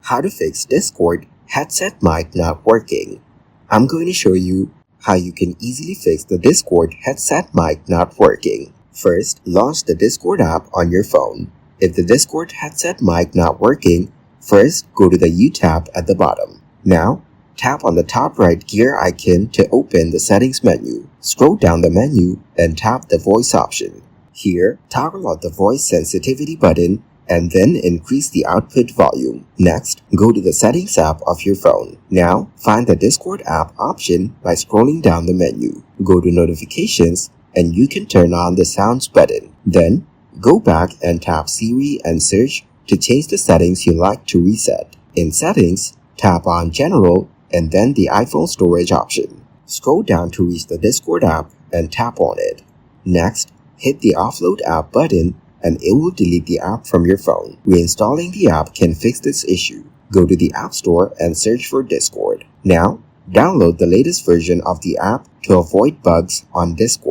how to fix Discord headset mic not working. I'm going to show you how you can easily fix the Discord headset mic not working. First, launch the Discord app on your phone. If the Discord headset mic not working, first go to the U tab at the bottom. Now, tap on the top right gear icon to open the settings menu. Scroll down the menu and tap the voice option. Here, toggle on the voice sensitivity button and then increase the output volume. Next, go to the settings app of your phone. Now, find the Discord app option by scrolling down the menu. Go to notifications and you can turn on the sounds button. Then, go back and tap Siri and search to change the settings you like to reset. In settings, tap on general and then the iPhone storage option. Scroll down to reach the Discord app and tap on it. Next, hit the offload app button and it will delete the app from your phone. Reinstalling the app can fix this issue. Go to the App Store and search for Discord. Now, download the latest version of the app to avoid bugs on Discord.